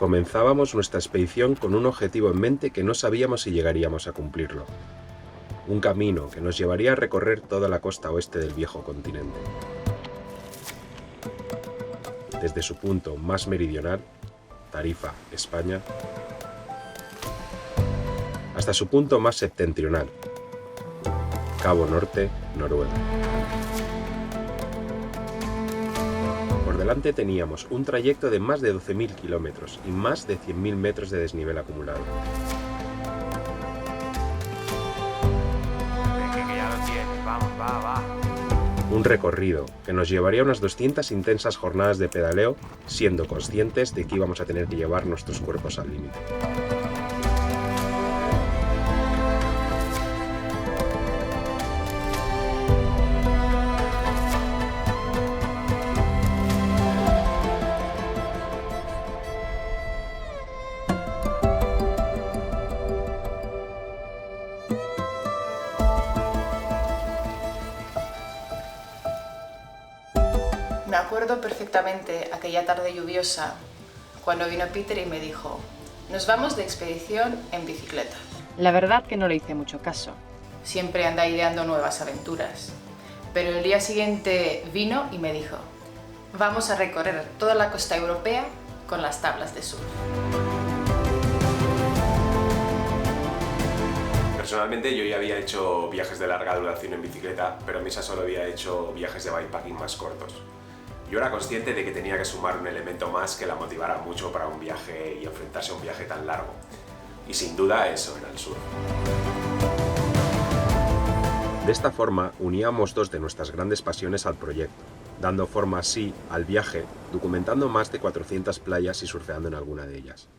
Comenzábamos nuestra expedición con un objetivo en mente que no sabíamos si llegaríamos a cumplirlo. Un camino que nos llevaría a recorrer toda la costa oeste del viejo continente. Desde su punto más meridional, Tarifa, España, hasta su punto más septentrional, Cabo Norte, Noruega. Por delante teníamos un trayecto de más de 12.000 kilómetros y más de 100.000 metros de desnivel acumulado. Que ya lo tienes, vamos, va. Un recorrido que nos llevaría unas 200 intensas jornadas de pedaleo, siendo conscientes de que íbamos a tener que llevar nuestros cuerpos al límite. Me acuerdo perfectamente aquella tarde lluviosa cuando vino Peter y me dijo: nos vamos de expedición en bicicleta. La verdad que no le hice mucho caso. Siempre anda ideando nuevas aventuras. Pero el día siguiente vino y me dijo: vamos a recorrer toda la costa europea con las tablas de surf. Personalmente yo ya había hecho viajes de larga duración en bicicleta, pero Misa solo había hecho viajes de bikepacking más cortos. Yo era consciente de que tenía que sumar un elemento más que la motivara mucho para un viaje y enfrentarse a un viaje tan largo. Y sin duda eso era el surf. De esta forma uníamos dos de nuestras grandes pasiones al proyecto, dando forma así al viaje, documentando más de 400 playas y surfeando en alguna de ellas.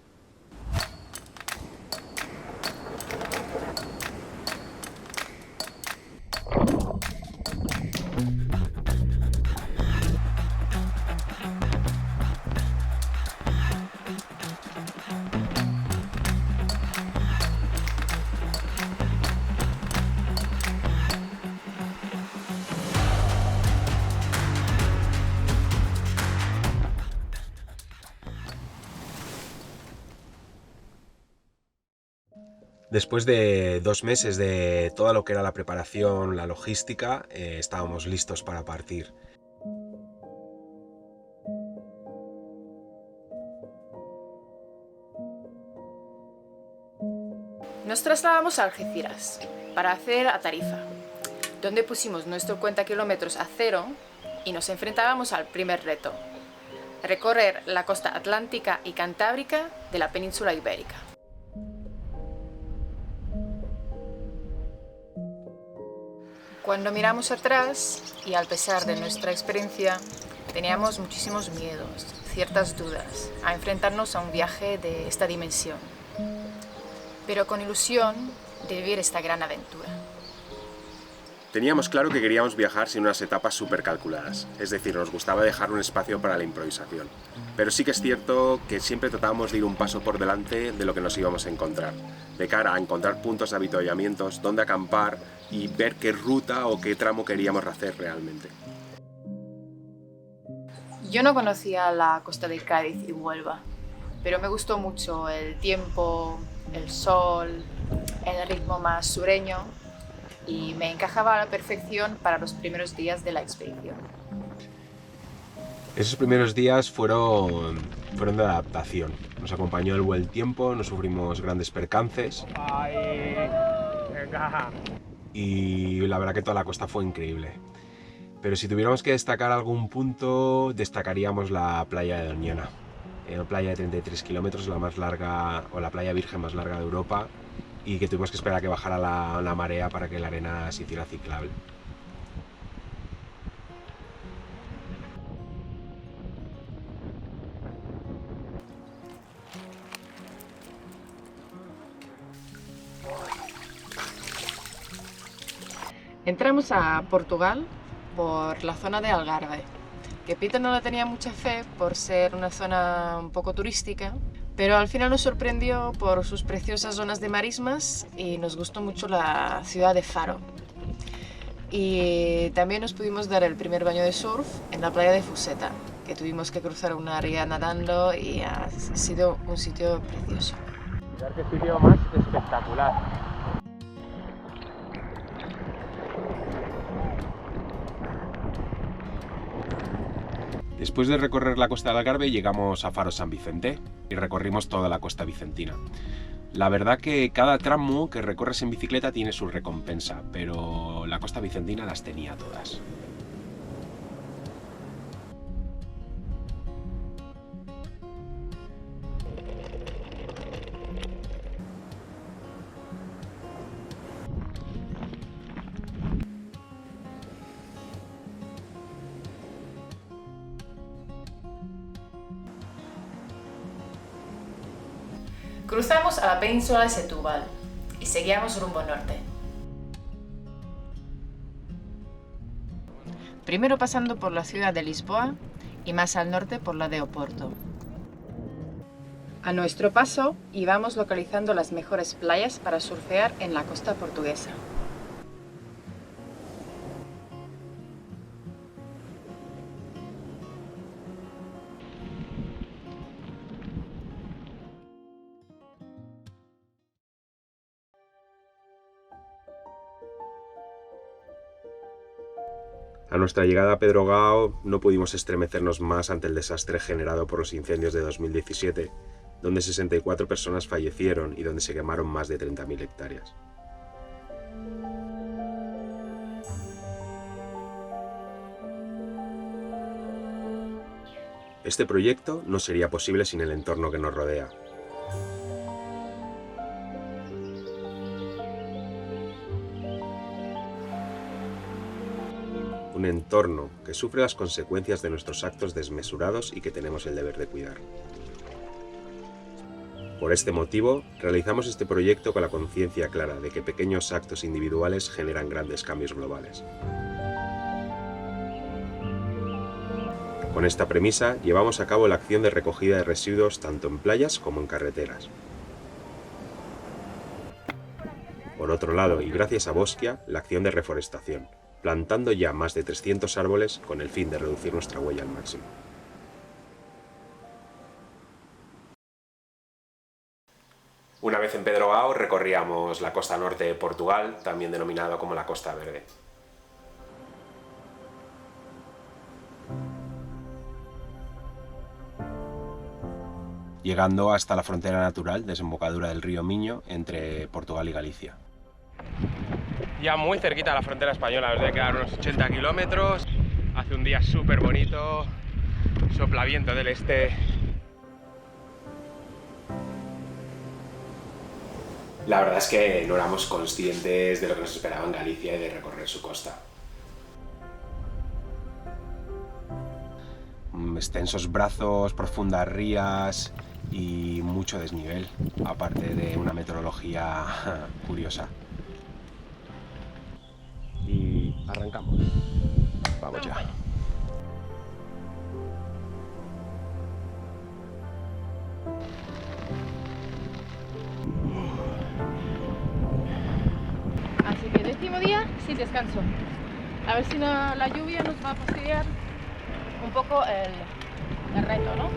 Después de 2 meses de todo lo que era la preparación, la logística, estábamos listos para partir. Nos trasladamos a Algeciras para hacer a Tarifa, donde pusimos nuestro cuenta kilómetros a cero y nos enfrentábamos al primer reto: recorrer la costa atlántica y cantábrica de la península ibérica. Cuando miramos atrás, y a pesar de nuestra experiencia, teníamos muchísimos miedos, ciertas dudas, a enfrentarnos a un viaje de esta dimensión, pero con ilusión de vivir esta gran aventura. Teníamos claro que queríamos viajar sin unas etapas súper calculadas, es decir, nos gustaba dejar un espacio para la improvisación. Pero sí que es cierto que siempre tratábamos de ir un paso por delante de lo que nos íbamos a encontrar, de cara a encontrar puntos de avituallamientos, dónde acampar y ver qué ruta o qué tramo queríamos hacer realmente. Yo no conocía la costa de Cádiz y Huelva, pero me gustó mucho el tiempo, el sol, el ritmo más sureño, y me encajaba a la perfección para los primeros días de la expedición. Esos primeros días fueron de adaptación. Nos acompañó el buen tiempo, no sufrimos grandes percances. Y la verdad que toda la costa fue increíble. Pero si tuviéramos que destacar algún punto, destacaríamos la playa de Doñana. Una playa de 33 kilómetros, la más larga, o la playa virgen más larga de Europa, y que tuvimos que esperar a que bajara la marea para que la arena se hiciera ciclable. Entramos a Portugal por la zona de Algarve, que Peter no le tenía mucha fe por ser una zona un poco turística, pero al final nos sorprendió por sus preciosas zonas de marismas y nos gustó mucho la ciudad de Faro. Y también nos pudimos dar el primer baño de surf en la playa de Fuseta, que que tuvimos que cruzar una ría nadando y ha sido un sitio precioso. Mirad qué sitio más espectacular. Después de recorrer la costa del Algarve llegamos a Faro San Vicente y recorrimos toda la costa vicentina. La verdad que cada tramo que recorres en bicicleta tiene su recompensa, pero la costa vicentina las tenía todas. Cruzamos a la península de Setúbal y seguíamos rumbo norte. Primero pasando por la ciudad de Lisboa y más al norte por la de Oporto. A nuestro paso íbamos localizando las mejores playas para surfear en la costa portuguesa. A nuestra llegada a Pedrogao no pudimos estremecernos más ante el desastre generado por los incendios de 2017, donde 64 personas fallecieron y donde se quemaron más de 30.000 hectáreas. Este proyecto no sería posible sin el entorno que nos rodea. Un entorno que sufre las consecuencias de nuestros actos desmesurados y que tenemos el deber de cuidar. Por este motivo, realizamos este proyecto con la conciencia clara de que pequeños actos individuales generan grandes cambios globales. Con esta premisa, llevamos a cabo la acción de recogida de residuos tanto en playas como en carreteras. Por otro lado, y gracias a Bosquia, la acción de reforestación, plantando ya más de 300 árboles con el fin de reducir nuestra huella al máximo. Una vez en Pedrogao recorríamos la costa norte de Portugal, también denominada como la Costa Verde. Llegando hasta la frontera natural, desembocadura del río Miño, entre Portugal y Galicia. Ya muy cerquita de la frontera española, nos debe quedar unos 80 kilómetros. Hace un día súper bonito, sopla viento del este. La verdad es que no éramos conscientes de lo que nos esperaba en Galicia y de recorrer su costa. Extensos brazos, profundas rías y mucho desnivel, aparte de una meteorología curiosa. Y arrancamos. Vamos ya. Así que 10º día sin descanso. A ver si la lluvia nos va a fastidiar un poco el reto, ¿no?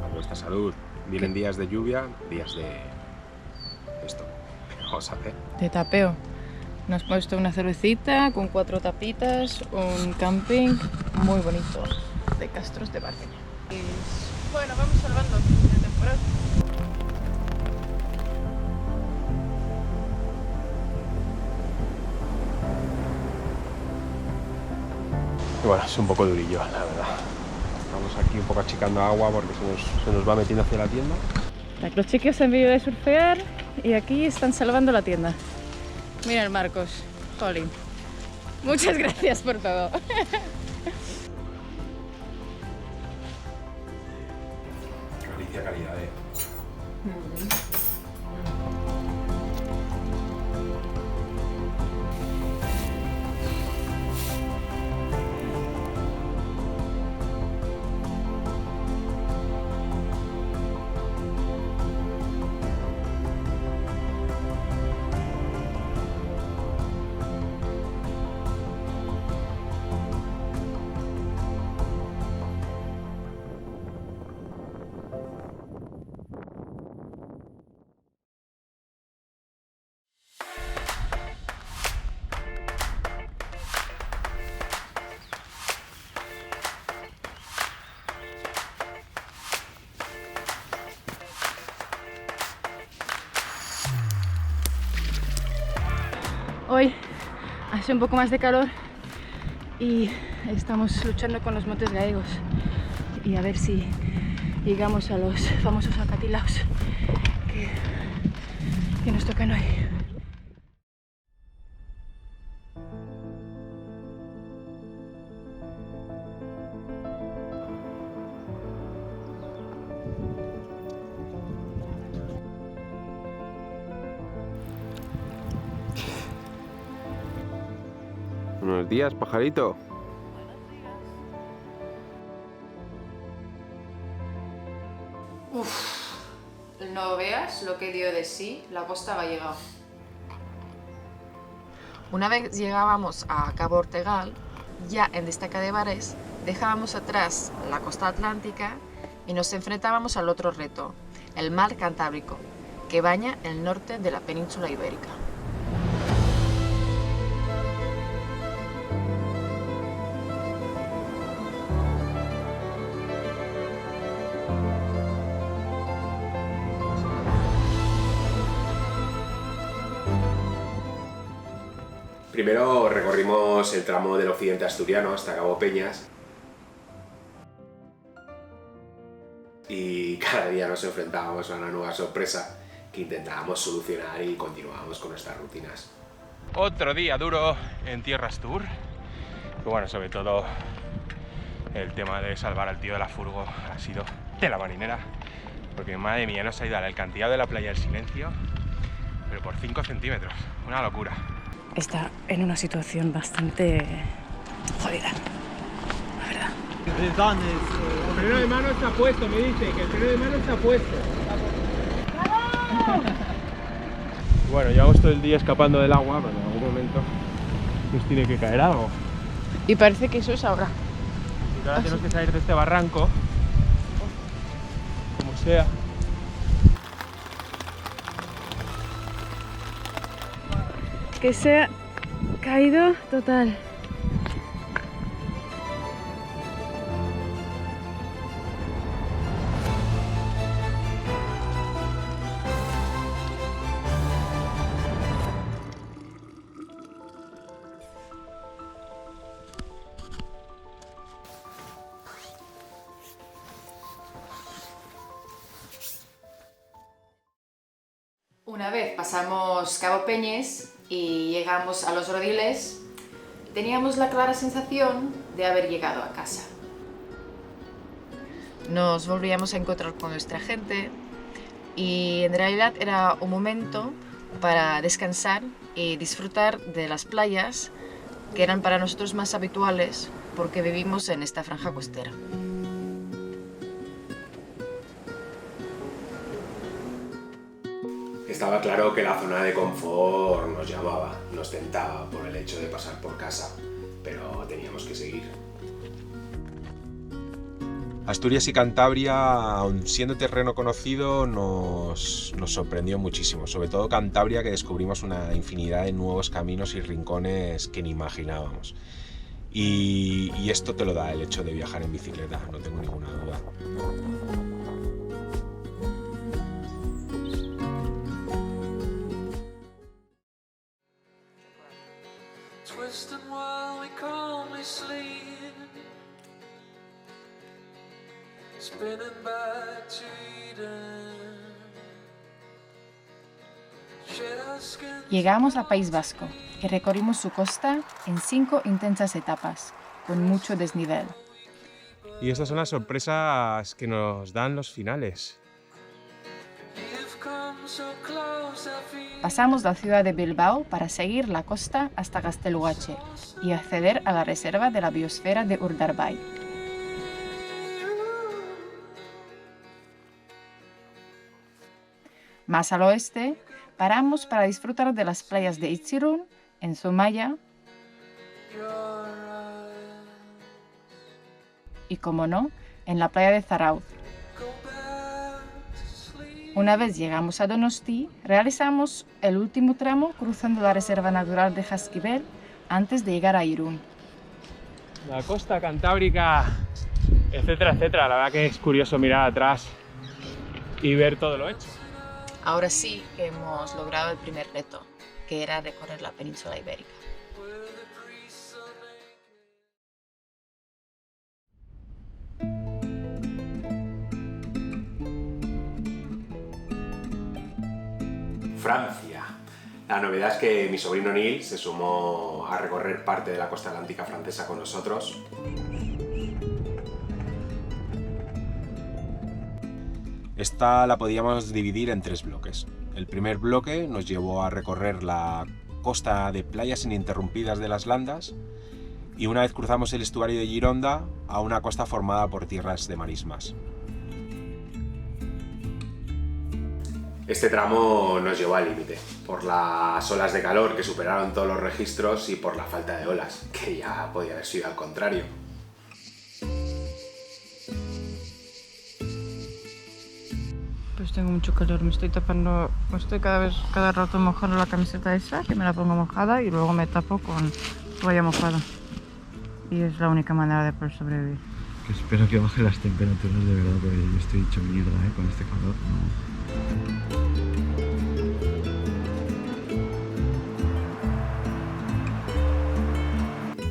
A vuestra salud. Vienen días de lluvia, días de esto. ¿Qué vamos a hacer? De tapeo. Nos hemos puesto una cervecita con 4 tapitas, un camping muy bonito de Castros de Barqueña. Bueno, vamos salvando la temporada. Y bueno, es un poco durillo, la verdad. Estamos aquí un poco achicando agua porque se nos va metiendo hacia la tienda. Los chicos han venido de surfear y aquí están salvando la tienda. Mira el Marcos, Colin. Muchas gracias por todo. Galicia calidad, Hoy hace un poco más de calor y estamos luchando con los montes gallegos y a ver si llegamos a los famosos acantilados que nos tocan hoy. Buenos días, pajarito. No veas lo que dio de sí la costa gallega. Una vez llegábamos a Cabo Ortegal, ya en Destaca de Bares, dejábamos atrás la costa atlántica y nos enfrentábamos al otro reto, el mar Cantábrico, que baña el norte de la península ibérica. Primero recorrimos el tramo del occidente asturiano hasta Cabo Peñas y cada día nos enfrentábamos a una nueva sorpresa que intentábamos solucionar y continuábamos con nuestras rutinas. Otro día duro en Tierras Tour. Y bueno, sobre todo el tema de salvar al tío de la furgo ha sido tela marinera, porque madre mía, nos ha ido al alcantilado de la playa del Silencio, pero por 5 centímetros, una locura. Está en una situación bastante jodida, la verdad. El freno de mano está puesto, me dice que el freno de mano está puesto. Bueno, llevamos todo el día escapando del agua, pero en algún momento nos tiene que caer algo. Y parece que eso es ahora. Y ahora tenemos que salir de este barranco, como sea. Que se ha caído total. Una vez pasamos Cabo Peñas y llegamos a los Rodiles, teníamos la clara sensación de haber llegado a casa. Nos volvíamos a encontrar con nuestra gente y en realidad era un momento para descansar y disfrutar de las playas que eran para nosotros más habituales porque vivimos en esta franja costera. Estaba claro que la zona de confort nos llamaba, nos tentaba por el hecho de pasar por casa, pero teníamos que seguir. Asturias y Cantabria, aun siendo terreno conocido, nos sorprendió muchísimo. Sobre todo Cantabria, que descubrimos una infinidad de nuevos caminos y rincones que ni imaginábamos. Y esto te lo da el hecho de viajar en bicicleta, no tengo ninguna duda. Twisting while we calmly sleep, spinning back to Eden. Llegamos a País Vasco y recorrimos su costa en 5 intensas etapas, con mucho desnivel. Y estas son las sorpresas que nos dan los finales. Pasamos la ciudad de Bilbao para seguir la costa hasta Gaztelugatxe y acceder a la reserva de la biosfera de Urdaibai. Más al oeste, paramos para disfrutar de las playas de Itzirun, en Zumaya, y, como no, en la playa de Zarauz. Una vez llegamos a Donosti, realizamos el último tramo cruzando la reserva natural de Jaizkibel antes de llegar a Irún. La costa cantábrica, etcétera, etcétera. La verdad que es curioso mirar atrás y ver todo lo hecho. Ahora sí que hemos logrado el primer reto. que era recorrer la península ibérica. Francia. La novedad es que mi sobrino Neil se sumó a recorrer parte de la costa atlántica francesa con nosotros. Esta la podíamos dividir en 3 bloques. El primer bloque nos llevó a recorrer la costa de playas ininterrumpidas de las Landas y una vez cruzamos el estuario de Gironda a una costa formada por tierras de marismas. Este tramo nos llevó al límite, por las olas de calor que superaron todos los registros y por la falta de olas, que ya podía haber sido al contrario. Pues tengo mucho calor, me estoy tapando, cada rato mojando la camiseta esa, que me la pongo mojada y luego me tapo con toalla mojada. Y es la única manera de poder sobrevivir. Que espero que bajen las temperaturas de verdad, porque yo estoy hecho mierda con este calor.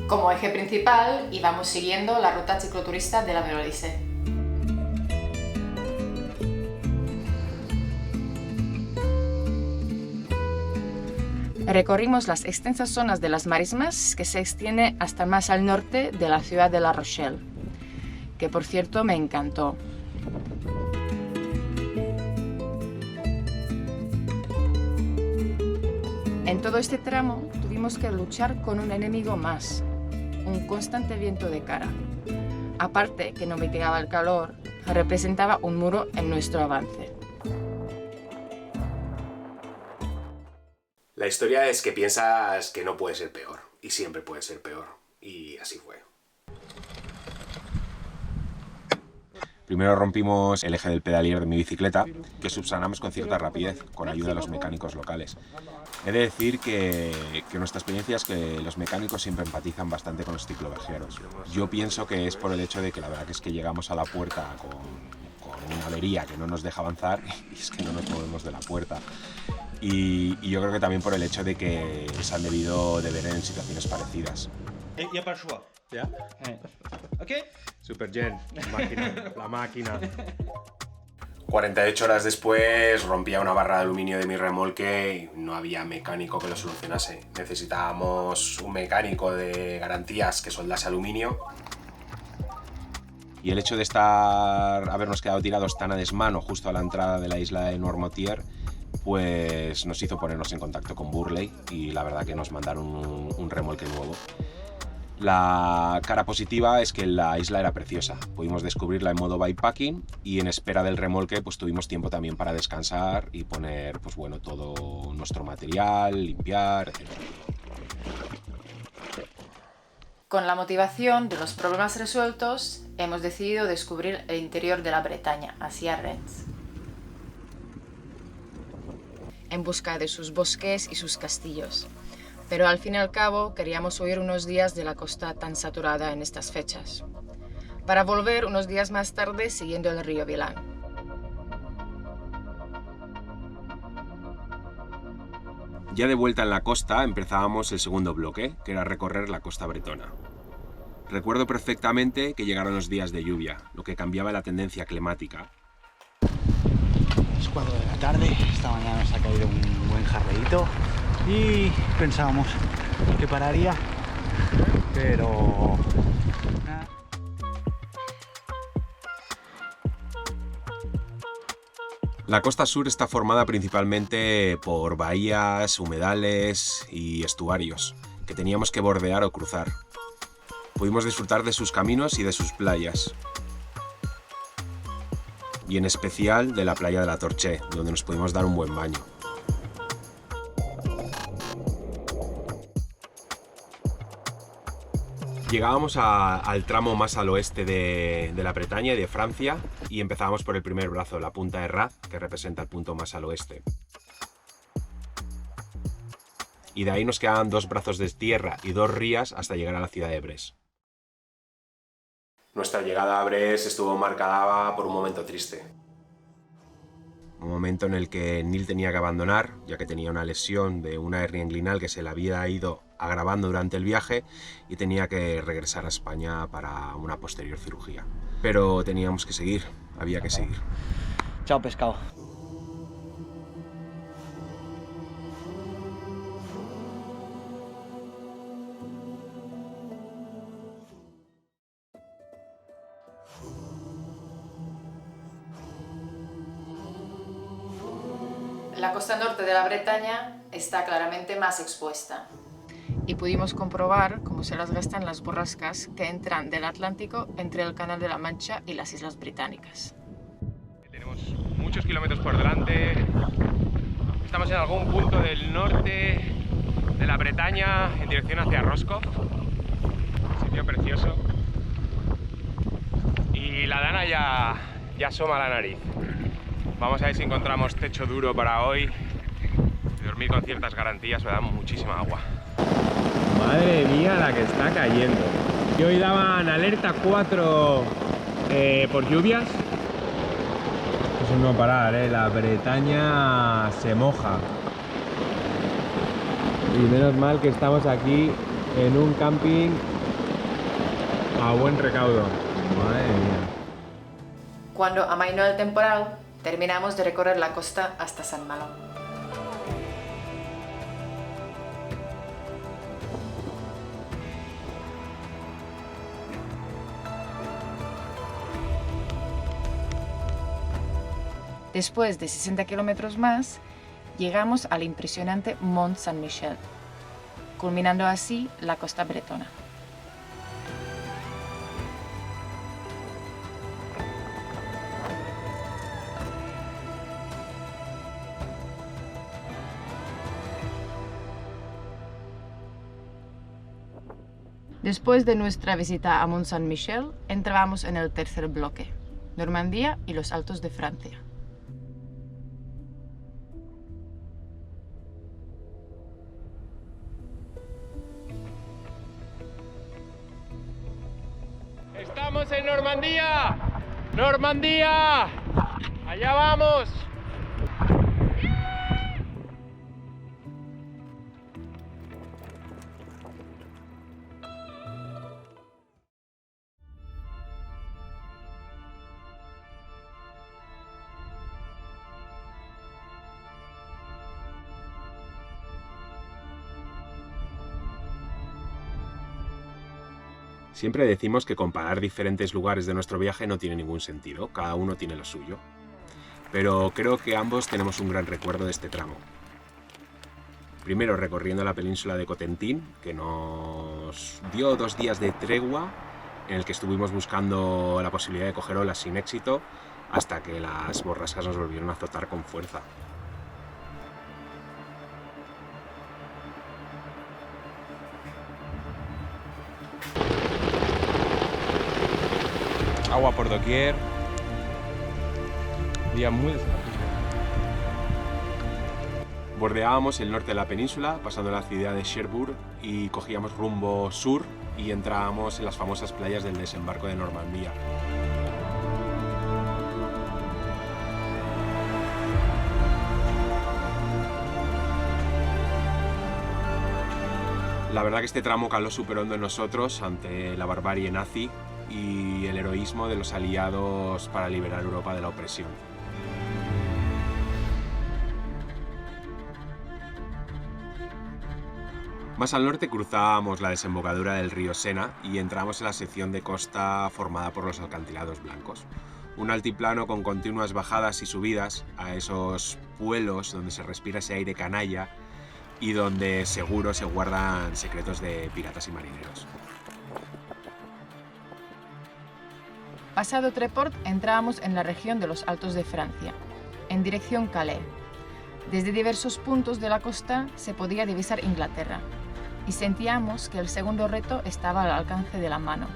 Como eje principal íbamos siguiendo la ruta cicloturista de la Bélgica. Recorrimos las extensas zonas de las marismas que se extiende hasta más al norte de la ciudad de La Rochelle, que por cierto me encantó. En todo este tramo tuvimos que luchar con un enemigo más, un constante viento de cara. Aparte que no mitigaba el calor, representaba un muro en nuestro avance. La historia es que piensas que no puede ser peor, y siempre puede ser peor, y así fue. Primero rompimos el eje del pedalier de mi bicicleta, que subsanamos con cierta rapidez, con ayuda de los mecánicos locales. He de decir que nuestra experiencia es que los mecánicos siempre empatizan bastante con los cicloviajeros. Yo pienso que es por el hecho de que la verdad que es que llegamos a la puerta con una avería que no nos deja avanzar y es que no nos movemos de la puerta. Y yo creo que también por el hecho de que se han debido de ver en situaciones parecidas. Il n'y a pas le choix. ¿Ya? Ok. Super Jen, la máquina. 48 horas después rompía una barra de aluminio de mi remolque y no había mecánico que lo solucionase. Necesitábamos un mecánico de garantías que soldase aluminio. Y el hecho de habernos quedado tirados tan a desmano justo a la entrada de la isla de Noirmoutier, pues nos hizo ponernos en contacto con Burley y la verdad que nos mandaron un remolque nuevo. La cara positiva es que la isla era preciosa, pudimos descubrirla en modo bikepacking y en espera del remolque pues tuvimos tiempo también para descansar y poner pues bueno todo nuestro material, limpiar, etc. Con la motivación de los problemas resueltos, hemos decidido descubrir el interior de la Bretaña, hacia Rennes, en busca de sus bosques y sus castillos. Pero al fin y al cabo queríamos huir unos días de la costa tan saturada en estas fechas, para volver unos días más tarde siguiendo el río Vilain. Ya de vuelta en la costa empezábamos el segundo bloque, que era recorrer la costa bretona. Recuerdo perfectamente que llegaron los días de lluvia, lo que cambiaba la tendencia climática. Es 4 de la tarde, esta mañana nos ha caído un buen jarreíto y pensábamos que pararía, pero nada. La costa sur está formada principalmente por bahías, humedales y estuarios, que teníamos que bordear o cruzar. Pudimos disfrutar de sus caminos y de sus playas, y en especial de la playa de la Torche, donde nos pudimos dar un buen baño. Llegábamos al tramo más al oeste de la Bretaña y de Francia y empezábamos por el primer brazo, la punta de Raz, que representa el punto más al oeste. Y de ahí nos quedaban 2 brazos de tierra y 2 rías hasta llegar a la ciudad de Brest. Nuestra llegada a Brest estuvo marcada por un momento triste. un momento en el que Neil tenía que abandonar, ya que tenía una lesión de una hernia inguinal que se le había ido agravando durante el viaje y tenía que regresar a España para una posterior cirugía. Pero teníamos que seguir, había que seguir. Chao, pescado. La costa norte de la Bretaña está claramente más expuesta. Y pudimos comprobar cómo se las gastan las borrascas que entran del Atlántico entre el Canal de la Mancha y las Islas Británicas. Tenemos muchos kilómetros por delante. Estamos en algún punto del norte de la Bretaña en dirección hacia Roscoff. Un sitio precioso. Y la Dana ya asoma la nariz. Vamos a ver si encontramos techo duro para hoy y dormir con ciertas garantías, me da muchísima agua. Madre mía la que está cayendo. Y hoy daban alerta 4 por lluvias. Es un no parar, la Bretaña se moja. Y menos mal que estamos aquí en un camping a buen recaudo. Madre mía. Cuando amainó el temporal, terminamos de recorrer la costa hasta San Malo. Después de 60 kilómetros más, llegamos al impresionante Mont Saint-Michel, culminando así la costa bretona. Después de nuestra visita a Mont Saint-Michel, entramos en el tercer bloque, Normandía y los Altos de Francia. ¡Estamos en Normandía! ¡Normandía! ¡Allá vamos! Siempre decimos que comparar diferentes lugares de nuestro viaje no tiene ningún sentido, cada uno tiene lo suyo. Pero creo que ambos tenemos un gran recuerdo de este tramo. Primero recorriendo la península de Cotentin, que nos dio 2 días de tregua, en el que estuvimos buscando la posibilidad de coger olas sin éxito, hasta que las borrascas nos volvieron a azotar con fuerza. Agua por doquier. Día muy desagradable. Bordeábamos el norte de la península, pasando la ciudad de Cherbourg, y cogíamos rumbo sur y entrábamos en las famosas playas del desembarco de Normandía. La verdad que este tramo caló súper hondo en nosotros ante la barbarie nazi y el heroísmo de los aliados para liberar Europa de la opresión. Más al norte cruzábamos la desembocadura del río Sena y entramos en la sección de costa formada por los acantilados blancos. Un altiplano con continuas bajadas y subidas a esos pueblos donde se respira ese aire canalla y donde seguro se guardan secretos de piratas y marineros. Pasado Tréport, entrábamos en la región de los Altos de Francia, en dirección Calais. Desde diversos puntos de la costa se podía divisar Inglaterra, y sentíamos que el segundo reto estaba al alcance de la mano.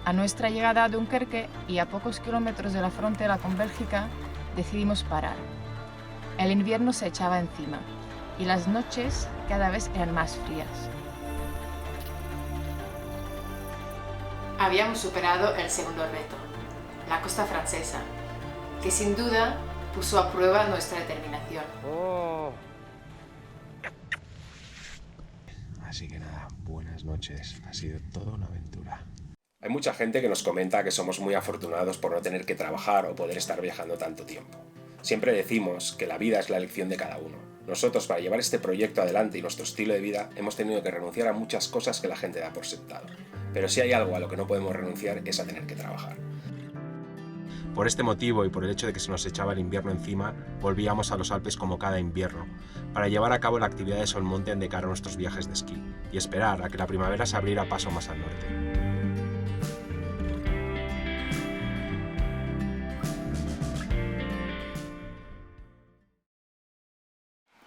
A nuestra llegada a Dunkerque y a pocos kilómetros de la frontera con Bélgica, decidimos parar. El invierno se echaba encima, y las noches cada vez eran más frías. Habíamos superado el segundo reto, la costa francesa, que sin duda puso a prueba nuestra determinación. Así que nada, buenas noches. Ha sido toda una aventura. Hay mucha gente que nos comenta que somos muy afortunados por no tener que trabajar o poder estar viajando tanto tiempo. Siempre decimos que la vida es la elección de cada uno. Nosotros, para llevar este proyecto adelante y nuestro estilo de vida, hemos tenido que renunciar a muchas cosas que la gente da por sentado. Pero si hay algo a lo que no podemos renunciar es a tener que trabajar. Por este motivo y por el hecho de que se nos echaba el invierno encima, volvíamos a los Alpes como cada invierno, para llevar a cabo la actividad de Solmonten de cara a nuestros viajes de esquí, y esperar a que la primavera se abriera paso más al norte.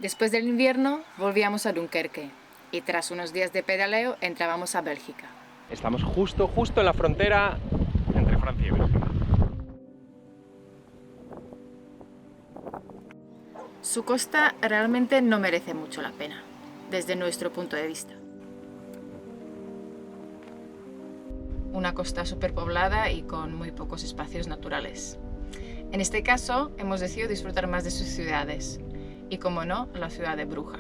Después del invierno volvíamos a Dunkerque y tras unos días de pedaleo entrábamos a Bélgica. Estamos justo en la frontera entre Francia y Bélgica. Su costa realmente no merece mucho la pena, desde nuestro punto de vista. Una costa superpoblada y con muy pocos espacios naturales. En este caso, hemos decidido disfrutar más de sus ciudades, y como no, la ciudad de Bruja.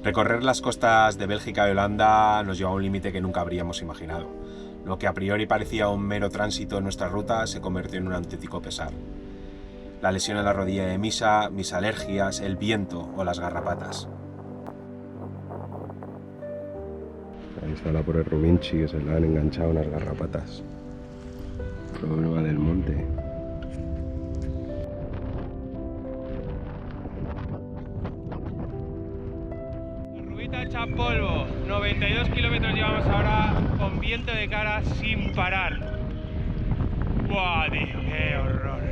Recorrer las costas de Bélgica y Holanda nos lleva a un límite que nunca habríamos imaginado. Lo que a priori parecía un mero tránsito en nuestra ruta se convirtió en un auténtico pesar. La lesión en la rodilla de Misa, mis alergias, el viento o las garrapatas. Ahí está la pobre Ruminchi, que se le han enganchado unas garrapatas. Prueba del monte. Rubita echa polvo, 92 kilómetros llevamos ahora con viento de cara sin parar. ¡Buah, tío! ¡Qué horror!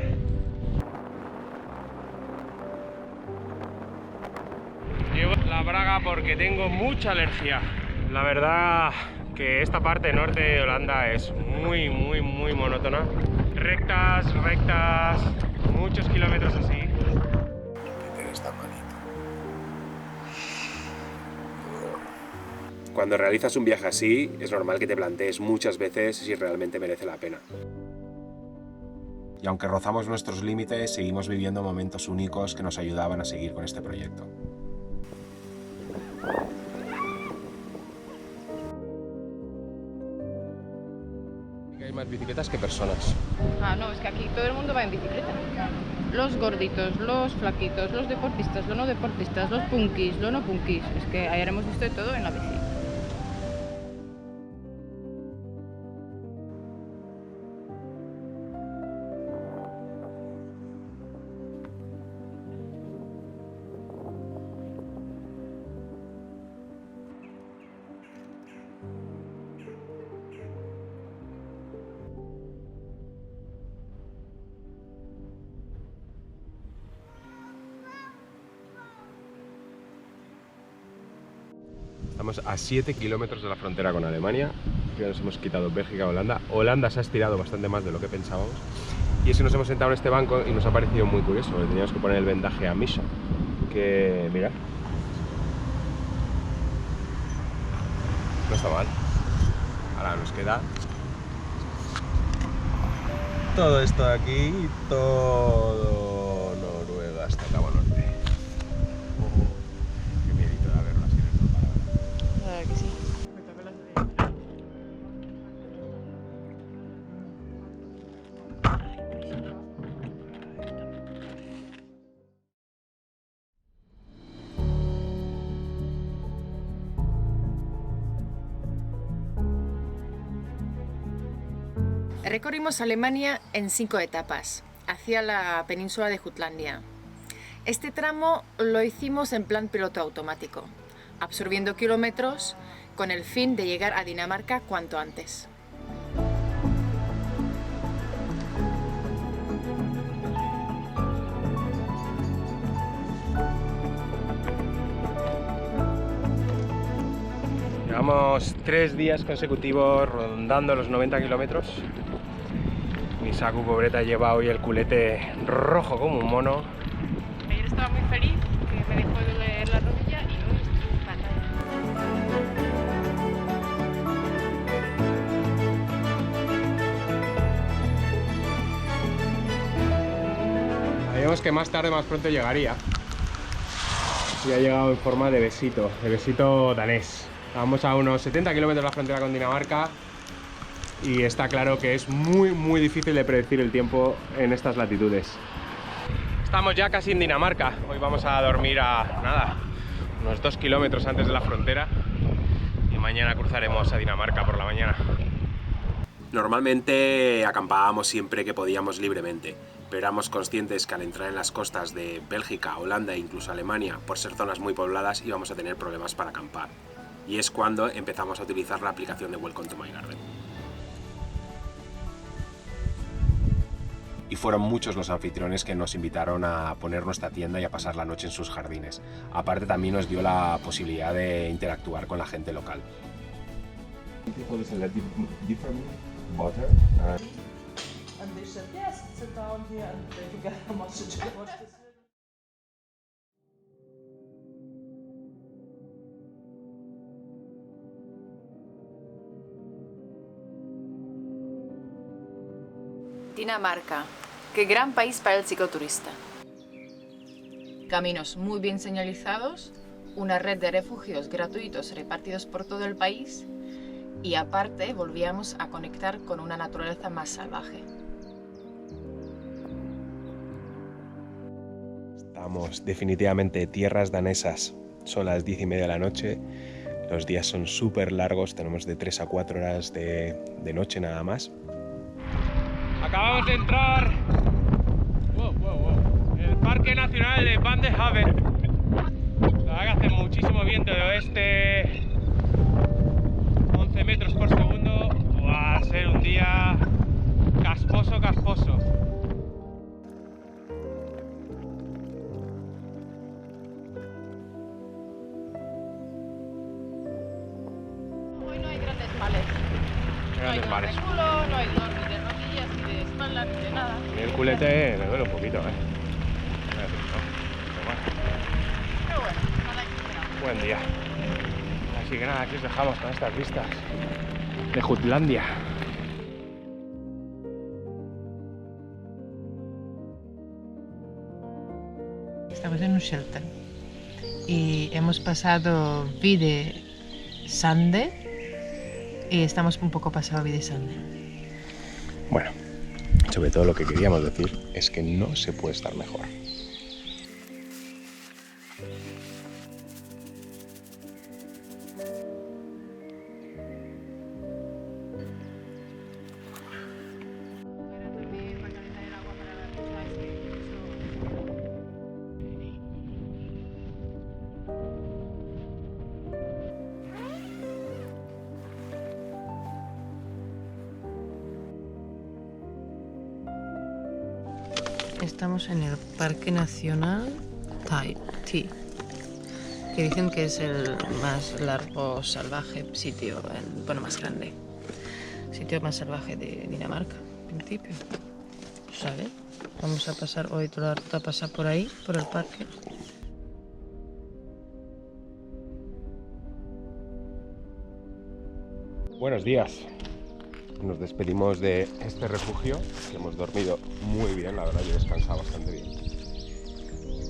Llevo la braga porque tengo mucha alergia. La verdad que esta parte norte de Holanda es muy monótona. Rectas, muchos kilómetros así. Cuando realizas un viaje así, es normal que te plantees muchas veces si realmente merece la pena. Y aunque rozamos nuestros límites, seguimos viviendo momentos únicos que nos ayudaban a seguir con este proyecto. Hay más bicicletas que personas. Ah, no, es que aquí todo el mundo va en bicicleta. Los gorditos, los flaquitos, los deportistas, los no deportistas, los punkis, los no punkis. Es que ayer hemos visto de todo en la bici. Estamos a 7 kilómetros de la frontera con Alemania. Ya nos hemos quitado Bélgica, Holanda. Holanda se ha estirado bastante más de lo que pensábamos. Y es que nos hemos sentado en este banco y nos ha parecido muy curioso, porque teníamos que poner el vendaje a Misha. Que, mirad, no está mal. Ahora nos queda todo esto de aquí y todo Noruega hasta Cabo Norte. Qué miedito de haberlo así de todo. Claro que sí. Recorrimos Alemania en 5 etapas, hacia la península de Jutlandia. Este tramo lo hicimos en plan piloto automático, absorbiendo kilómetros con el fin de llegar a Dinamarca cuanto antes. Llevamos 3 días consecutivos rondando los 90 kilómetros. Mi Saku pobreta lleva hoy el culete rojo como un mono. Ayer estaba muy feliz, que me dejó de doler la rodilla y hoy estoy fatal. Creemos que más tarde, más pronto llegaría. Y ha llegado en forma de besito danés. Vamos a unos 70 kilómetros de la frontera con Dinamarca y está claro que es muy difícil de predecir el tiempo en estas latitudes. Estamos ya casi en Dinamarca. Hoy vamos a dormir a unos 2 kilómetros antes de la frontera y mañana cruzaremos a Dinamarca por la mañana. Normalmente acampábamos siempre que podíamos libremente, pero éramos conscientes que al entrar en las costas de Bélgica, Holanda e incluso Alemania, por ser zonas muy pobladas, íbamos a tener problemas para acampar. Y es cuando empezamos a utilizar la aplicación de Welcome to My Garden. Y fueron muchos los anfitriones que nos invitaron a poner nuestra tienda y a pasar la noche en sus jardines. Aparte también nos dio la posibilidad de interactuar con la gente local. Dinamarca, qué gran país para el cicloturista. Caminos muy bien señalizados, una red de refugios gratuitos repartidos por todo el país y aparte volvíamos a conectar con una naturaleza más salvaje. Estamos definitivamente tierras danesas. Son las 10:30 de la noche. Los días son súper largos, tenemos de 3 a 4 horas de noche nada más. Acabamos de entrar en el Parque Nacional de Van de Haven. La verdad que hace muchísimo viento de oeste, 11 metros por segundo. Va a ser un día casposo. Hoy no hay grandes males. No hay dolor de culo, no hay dolor ni de rodillas, ni de espalda, ni de nada. El culete me duele un poquito, Pero bueno, nada que esperar. Buen día. Así que nada, aquí os dejamos con estas vistas de Jutlandia. Estamos en un shelter y hemos pasado Vide Sande y estamos un poco pasado Vide Sande. Bueno, sobre todo lo que queríamos decir es que no se puede estar mejor. Estamos en el Parque Nacional Tai Thi, que dicen que es el más largo, salvaje sitio, bueno, más grande, sitio más salvaje de Dinamarca, en principio. ¿Sabes? Vamos a pasar hoy toda la ruta a pasar por ahí, por el parque. Buenos días. Nos despedimos de este refugio, que hemos dormido muy bien, la verdad, yo he descansado bastante bien.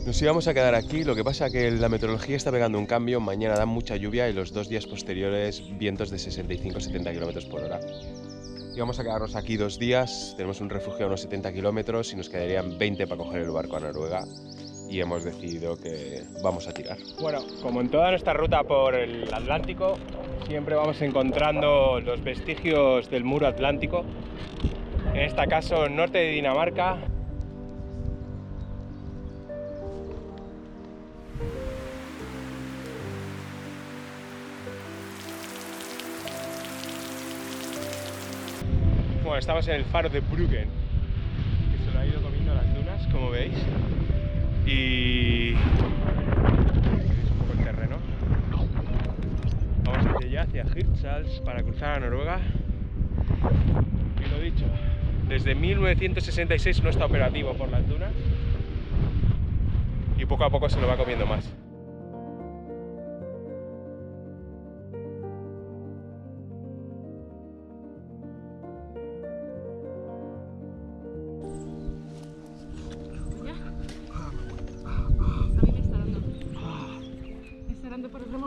Nos íbamos a quedar aquí, lo que pasa que la meteorología está pegando un cambio, mañana da mucha lluvia y los 2 días posteriores vientos de 65-70 km por hora. Íbamos a quedarnos aquí 2 días, tenemos un refugio a unos 70 kilómetros y nos quedarían 20 para coger el barco a Noruega y hemos decidido que vamos a tirar. Bueno, como en toda nuestra ruta por el Atlántico, siempre vamos encontrando los vestigios del muro atlántico. En este caso, norte de Dinamarca. Bueno, estamos en el faro de Bruggen, que se lo ha ido comiendo las dunas, como veis. Y un poco el terreno. Vamos hacia allá, hacia Hirtshals, para cruzar a Noruega. Y lo dicho, desde 1966 no está operativo por las dunas y poco a poco se lo va comiendo más.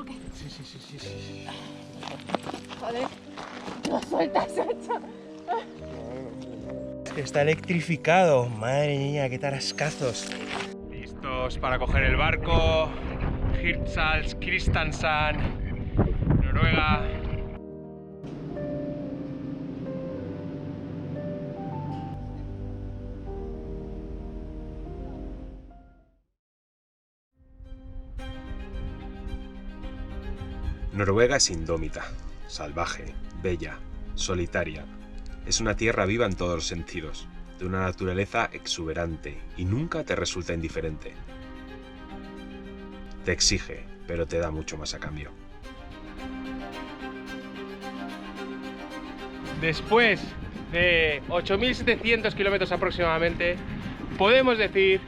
o qué? Sí. Joder, no sueltas, Sacha. Es que está electrificado. Madre mía, qué tarascazos. Listos para coger el barco. Hirtshals, Kristiansand, Noruega. Noruega es indómita, salvaje, bella, solitaria. Es una tierra viva en todos los sentidos, de una naturaleza exuberante y nunca te resulta indiferente. Te exige, pero te da mucho más a cambio. Después de 8.700 kilómetros aproximadamente, podemos decir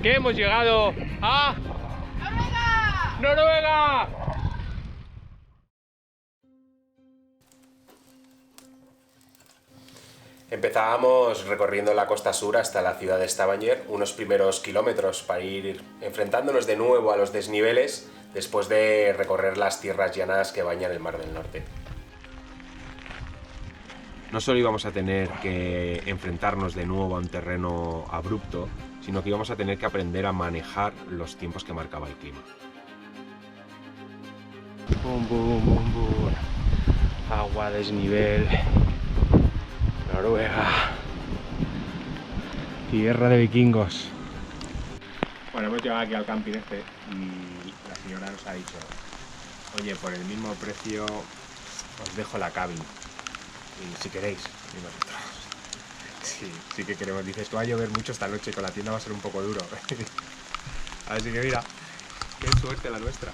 que hemos llegado a ¡Noruega! Empezábamos recorriendo la costa sur hasta la ciudad de Stavanger, unos primeros kilómetros para ir enfrentándonos de nuevo a los desniveles después de recorrer las tierras llanas que bañan el Mar del Norte. No solo íbamos a tener que enfrentarnos de nuevo a un terreno abrupto, sino que íbamos a tener que aprender a manejar los tiempos que marcaba el clima. Bum, bum, bum, bum. Agua, desnivel. Noruega. Tierra de vikingos. Bueno, hemos llegado aquí al camping este y la señora nos ha dicho: oye, por el mismo precio os dejo la cabin. Y si queréis, y nosotros. Sí que queremos. Dices, tú va a llover mucho esta noche, con la tienda va a ser un poco duro. Así que mira, qué suerte la nuestra.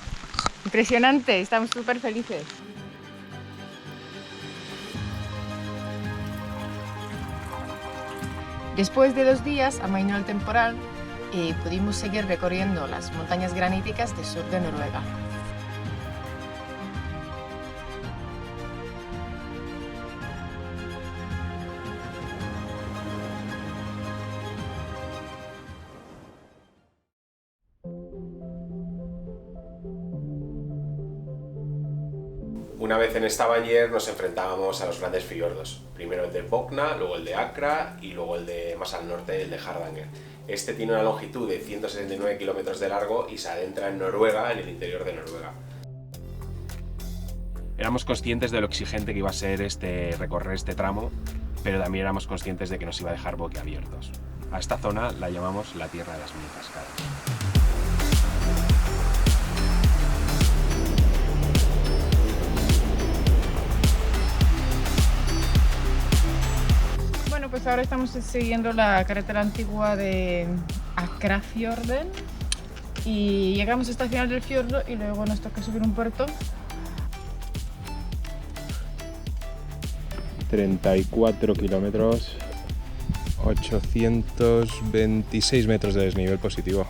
Impresionante, estamos súper felices. Después de 2 días amainó el temporal y pudimos seguir recorriendo las montañas graníticas del sur de Noruega. Una vez en Stavanger nos enfrentábamos a los grandes fiordos, primero el de Bokna, luego el de Accra y luego el de más al norte, el de Hardanger. Este tiene una longitud de 169 kilómetros de largo y se adentra en Noruega, en el interior de Noruega. Éramos conscientes de lo exigente que iba a ser recorrer este tramo, pero también éramos conscientes de que nos iba a dejar boquiabiertos. A esta zona la llamamos la Tierra de las Mil Cascadas. Bueno, pues ahora estamos siguiendo la carretera antigua de Akrafjorden y llegamos hasta el final del fiordo y luego nos toca subir un puerto. 34 kilómetros, 826 metros de desnivel positivo.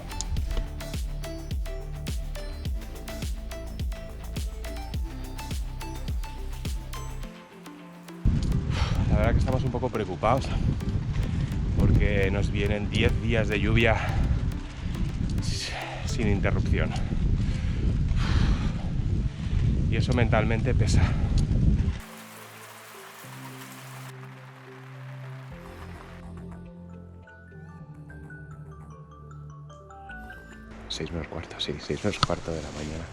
La verdad que estamos un poco preocupados porque nos vienen 10 días de lluvia sin interrupción. Y eso mentalmente pesa. Seis menos cuarto de la mañana.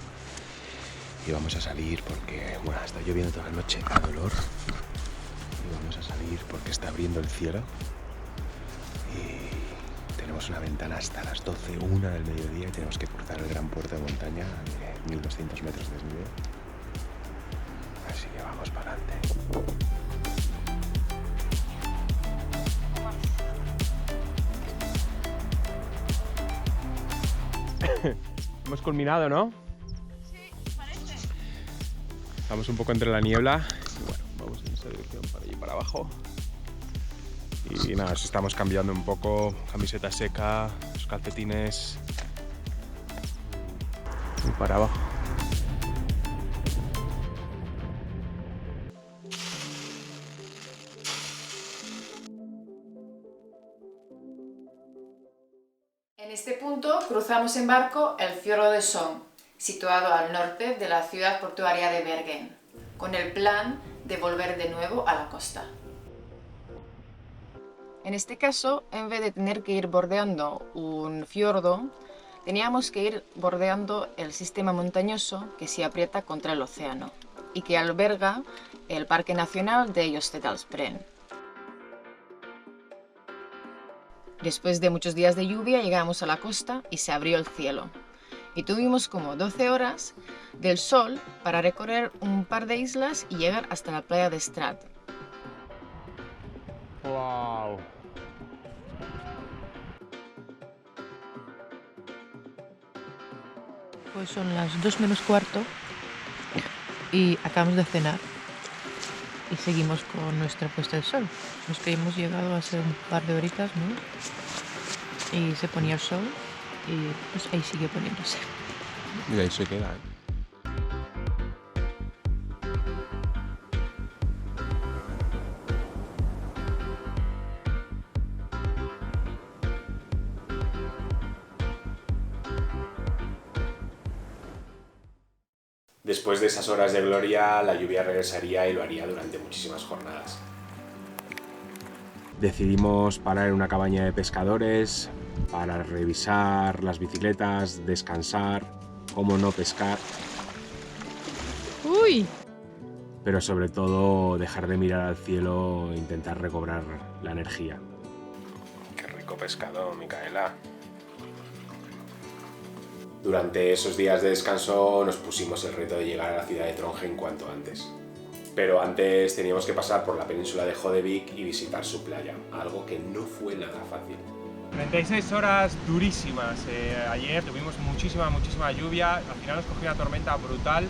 Y vamos a salir porque, bueno, está lloviendo toda la noche a dolor. Y vamos a salir porque está abriendo el cielo. Y tenemos una ventana hasta las 12, 1 del mediodía y tenemos que cruzar el gran puerto de montaña de 1200 metros de desnivel. Así que vamos para adelante. Hemos culminado, ¿no? Sí, parece. Estamos un poco entre la niebla y bueno, vamos en esa dirección para allí para abajo. Y nada, nos estamos cambiando un poco, camiseta seca, los calcetines y para abajo. En este punto cruzamos en barco el fiordo de Sogn. situado al norte de la ciudad portuaria de Bergen, con el plan de volver de nuevo a la costa. En este caso, en vez de tener que ir bordeando un fiordo, teníamos que ir bordeando el sistema montañoso que se aprieta contra el océano y que alberga el Parque Nacional de Jostedalsbreen. Después de muchos días de lluvia llegamos a la costa y se abrió el cielo. Y tuvimos como 12 horas del sol para recorrer un par de islas y llegar hasta la playa de Strand. ¡Wow! Pues son las 2 menos cuarto y acabamos de cenar y seguimos con nuestra puesta de sol. Nos que hemos llegado hace un par de horitas, ¿no? Y se ponía el sol y pues ahí sigue poniéndose. Y ahí se queda, ¿eh? Después de esas horas de gloria, la lluvia regresaría y lo haría durante muchísimas jornadas. Decidimos parar en una cabaña de pescadores para revisar las bicicletas, descansar, cómo no pescar. ¡Uy! Pero sobre todo dejar de mirar al cielo e intentar recobrar la energía. Qué rico pescado, Micaela. Durante esos días de descanso nos pusimos el reto de llegar a la ciudad de Trondheim cuanto antes. Pero antes teníamos que pasar por la península de Hodevik y visitar su playa, algo que no fue nada fácil. 36 horas durísimas. Ayer tuvimos muchísima lluvia, al final nos cogió una tormenta brutal.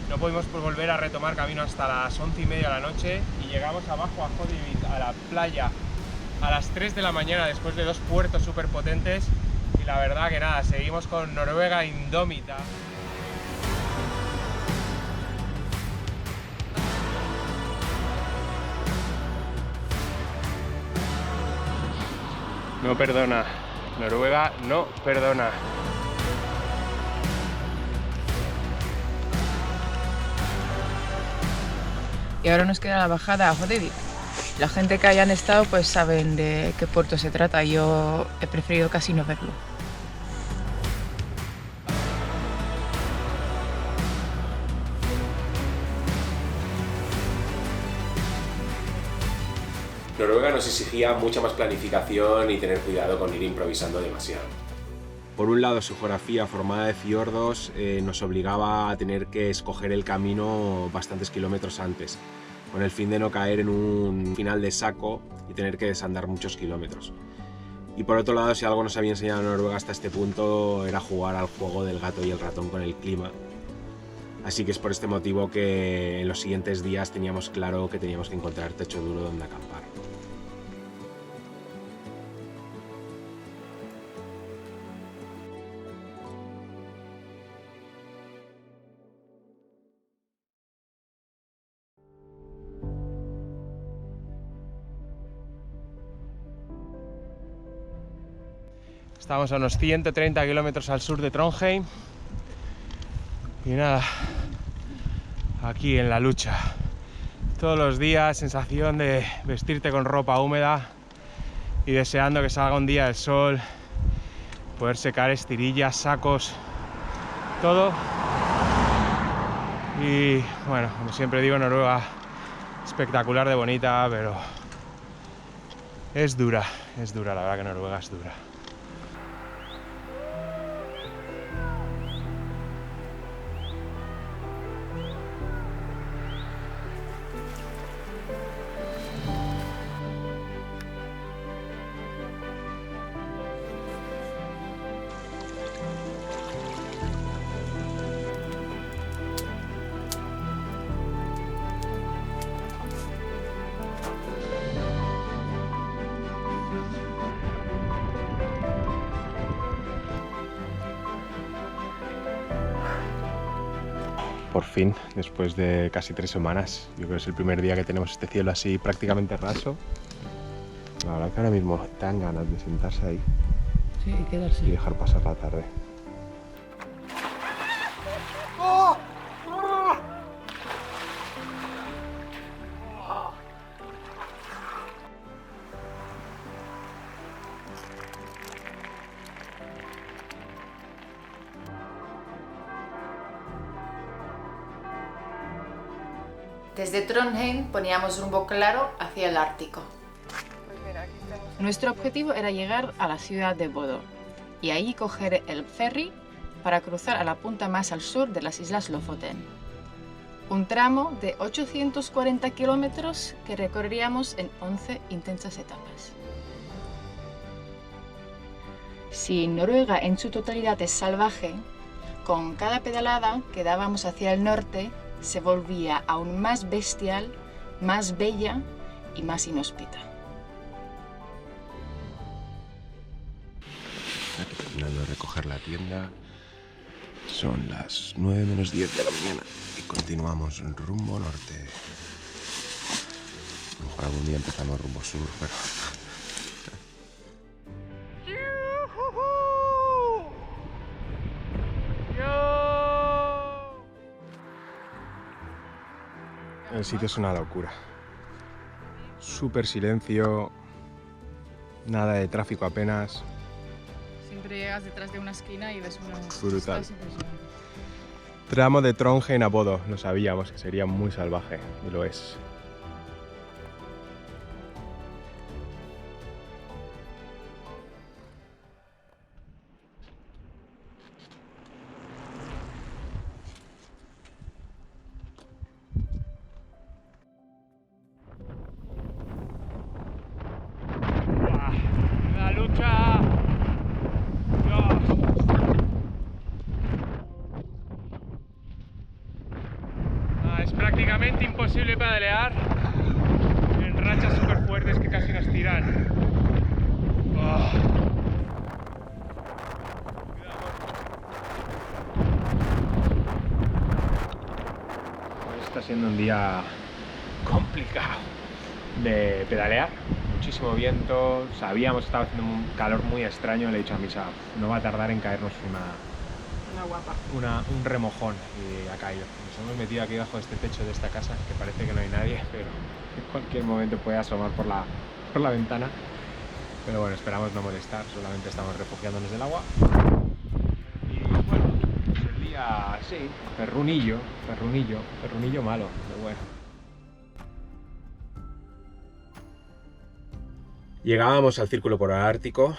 No pudimos volver a retomar camino hasta las 11:30 de la noche y llegamos abajo a Hodevik, a la playa, a las 3 de la mañana después de 2 puertos súper potentes. Y la verdad que nada, seguimos con Noruega indómita. No perdona, Noruega no perdona. Y ahora nos queda la bajada a Hodevik. La gente que hayan estado pues saben de qué puerto se trata. Yo he preferido casi no verlo. Noruega nos exigía mucha más planificación y tener cuidado con ir improvisando demasiado. Por un lado, su geografía formada de fiordos nos obligaba a tener que escoger el camino bastantes kilómetros antes, con el fin de no caer en un final de saco y tener que desandar muchos kilómetros. Y por otro lado, si algo nos había enseñado Noruega hasta este punto era jugar al juego del gato y el ratón con el clima. Así que es por este motivo que en los siguientes días teníamos claro que teníamos que encontrar techo duro donde acampar. Estamos a unos 130 kilómetros al sur de Trondheim y nada, aquí en la lucha. Todos los días, sensación de vestirte con ropa húmeda y deseando que salga un día el sol, poder secar estirillas, sacos, todo. Y bueno, como siempre digo, Noruega espectacular de bonita, pero es dura, la verdad que Noruega es dura. Por fin, después de casi 3 semanas, yo creo que es el primer día que tenemos este cielo así prácticamente raso. La verdad que ahora mismo dan ganas de sentarse ahí Sí, y quedarse. y dejar pasar la tarde. Desde Trondheim poníamos rumbo claro hacia el Ártico. Nuestro objetivo era llegar a la ciudad de Bodø y ahí coger el ferry para cruzar a la punta más al sur de las Islas Lofoten. Un tramo de 840 kilómetros que recorreríamos en 11 intensas etapas. Si Noruega en su totalidad es salvaje, con cada pedalada que dábamos hacia el norte se volvía aún más bestial, más bella y más inhóspita. Aquí terminando de recoger la tienda. Son las 9 menos 10 de la mañana y continuamos rumbo norte. A lo mejor algún día empezamos rumbo sur, pero... El sitio es una locura. Súper silencio, nada de tráfico apenas. Siempre llegas detrás de una esquina y ves una... Brutal. Tramo de Trondheim a Bodø, lo sabíamos que sería muy salvaje, y lo es. La lucha. Dios. Es prácticamente imposible pedalear en rachas súper fuertes que casi nos tiran. Está siendo un día complicado de pedalear. Muchísimo viento, sabíamos que estaba haciendo un calor muy extraño. Le he dicho a Misa, no va a tardar en caernos un remojón, y ha caído. Nos hemos metido aquí debajo de este techo de esta casa, que parece que no hay nadie, pero en cualquier momento puede asomar por la ventana. Pero bueno, esperamos no molestar, solamente estamos refugiándonos del agua. Y bueno, pues el día, sí, perrunillo malo, pero bueno. Llegábamos al Círculo Polar Ártico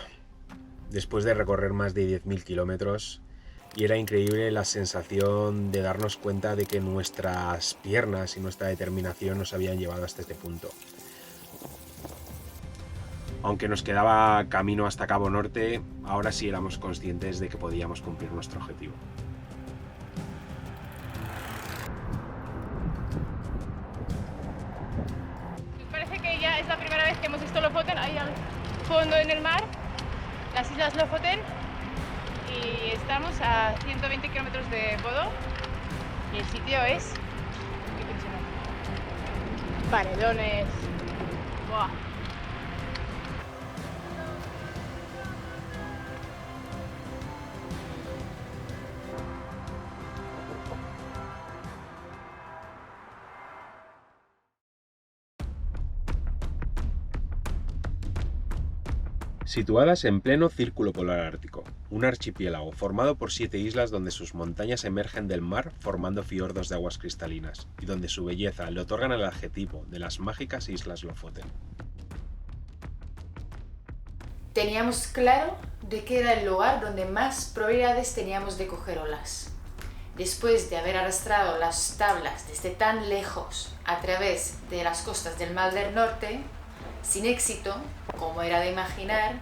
después de recorrer más de 10.000 kilómetros y era increíble la sensación de darnos cuenta de que nuestras piernas y nuestra determinación nos habían llevado hasta este punto. Aunque nos quedaba camino hasta Cabo Norte, ahora sí éramos conscientes de que podíamos cumplir nuestro objetivo. Ya es la primera vez que hemos visto Lofoten, ahí al fondo en el mar, las Islas Lofoten, y estamos a 120 kilómetros de Bodø y el sitio es impresionante. Paredones. ¡Buah! Situadas en pleno Círculo Polar Ártico, un archipiélago formado por 7 islas donde sus montañas emergen del mar formando fiordos de aguas cristalinas y donde su belleza le otorgan el adjetivo de las mágicas Islas Lofoten. Teníamos claro de que era el lugar donde más probabilidades teníamos de coger olas. Después de haber arrastrado las tablas desde tan lejos a través de las costas del Mar del Norte, sin éxito, como era de imaginar,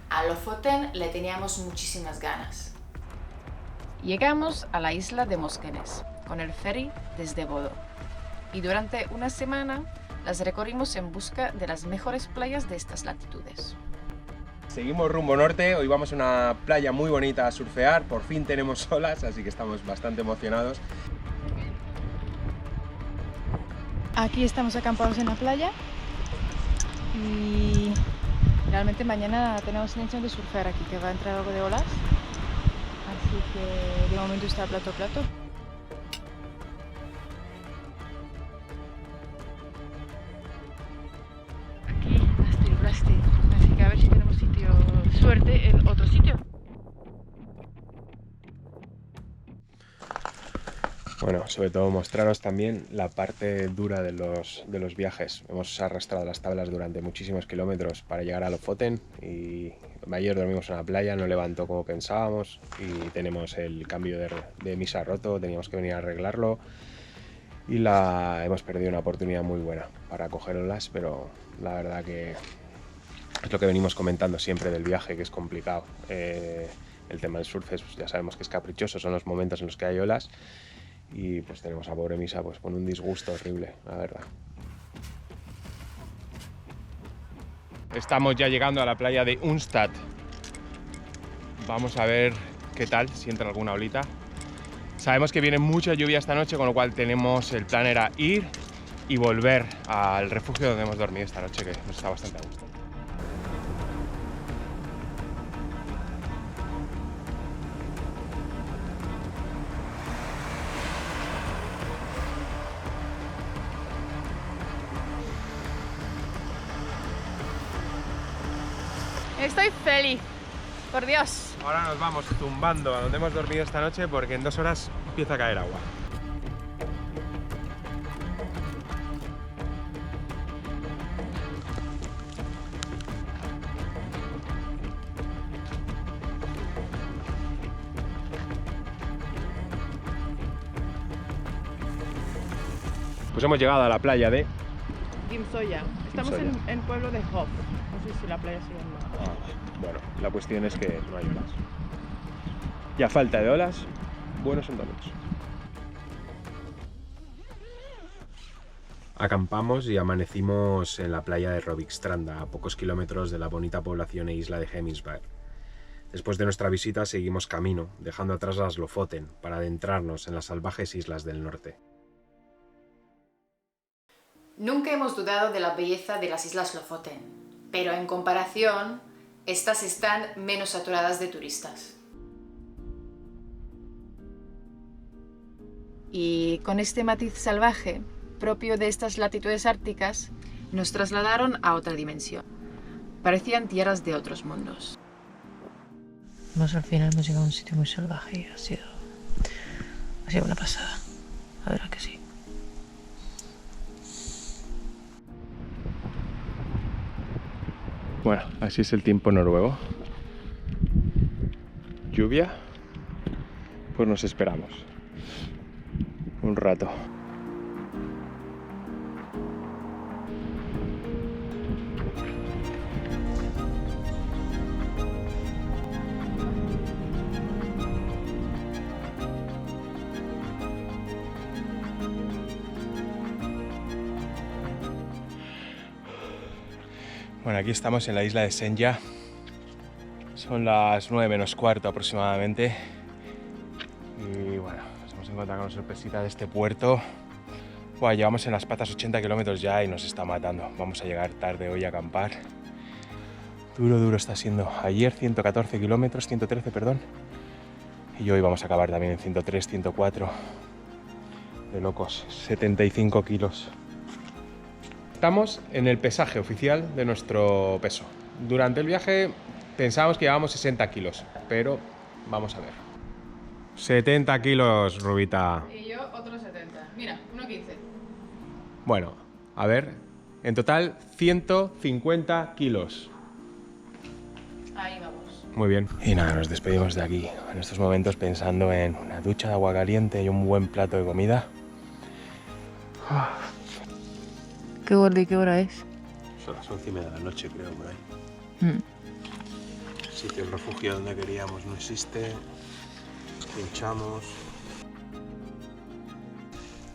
a Lofoten le teníamos muchísimas ganas. Llegamos a la isla de Moskenes con el ferry desde Bodø y durante una semana las recorrimos en busca de las mejores playas de estas latitudes. Seguimos rumbo norte, hoy vamos a una playa muy bonita a surfear, por fin tenemos olas, así que estamos bastante emocionados. Aquí estamos acampados en la playa y realmente mañana tenemos intención de surfear aquí, que va a entrar algo de olas, así que de momento está plato a plato. Aquí Blasted, así que a ver si tenemos suerte en otro sitio. Bueno, sobre todo mostraros también la parte dura de los viajes. Hemos arrastrado las tablas durante muchísimos kilómetros para llegar a Lofoten y ayer dormimos en la playa, no levantó como pensábamos y tenemos el cambio de misa roto, teníamos que venir a arreglarlo y hemos perdido una oportunidad muy buena para coger olas, pero la verdad que es lo que venimos comentando siempre del viaje, que es complicado. El tema del surf pues ya sabemos que es caprichoso, son los momentos en los que hay olas. Y pues tenemos a pobre Misa pues con un disgusto horrible, la verdad. Estamos ya llegando a la playa de Unstad. Vamos a ver qué tal, si entra alguna olita. Sabemos que viene mucha lluvia esta noche, con lo cual el plan era ir y volver al refugio donde hemos dormido esta noche, que nos está bastante a gusto. Estoy feliz, por Dios. Ahora nos vamos tumbando a donde hemos dormido esta noche porque en 2 horas empieza a caer agua. Pues hemos llegado a la playa de Dimsoya. Estamos en el pueblo de Hof. No sé si la playa se llama. Bueno, la cuestión es que no hay olas. Y a falta de olas, buenos sentamientos. Acampamos y amanecimos en la playa de Rovikstranda, a pocos kilómetros de la bonita población e isla de Hemingsberg. Después de nuestra visita seguimos camino, dejando atrás las Lofoten, para adentrarnos en las salvajes islas del norte. Nunca hemos dudado de la belleza de las Islas Lofoten, pero en comparación, estas están menos saturadas de turistas. Y con este matiz salvaje, propio de estas latitudes árticas, nos trasladaron a otra dimensión. Parecían tierras de otros mundos. Más al final hemos llegado a un sitio muy salvaje y ha sido una pasada. La verdad que sí. Bueno, así es el tiempo noruego. Lluvia, pues nos esperamos un rato. Bueno, aquí estamos en la isla de Senja. Son las 9 menos cuarto aproximadamente. Y bueno, nos hemos encontrado con una sorpresita de este puerto. Bueno, llevamos en las patas 80 kilómetros ya y nos está matando. Vamos a llegar tarde hoy a acampar. Duro está siendo. Ayer 114 kilómetros, 113, perdón. Y hoy vamos a acabar también en 103, 104. De locos, 75 kilos. Estamos en el pesaje oficial de nuestro peso. Durante el viaje pensábamos que llevábamos 60 kilos, pero vamos a ver. 70 kilos, Rubita. Y yo otros 70. Mira, 1,15. Bueno, a ver, en total 150 kilos. Ahí vamos. Muy bien. Y nada, nos despedimos de aquí. En estos momentos pensando en una ducha de agua caliente y un buen plato de comida. ¿Qué gordo y qué hora es? Son las 11:30 de la noche, creo, por ahí. Mm. El sitio, el refugio donde queríamos no existe. Pinchamos.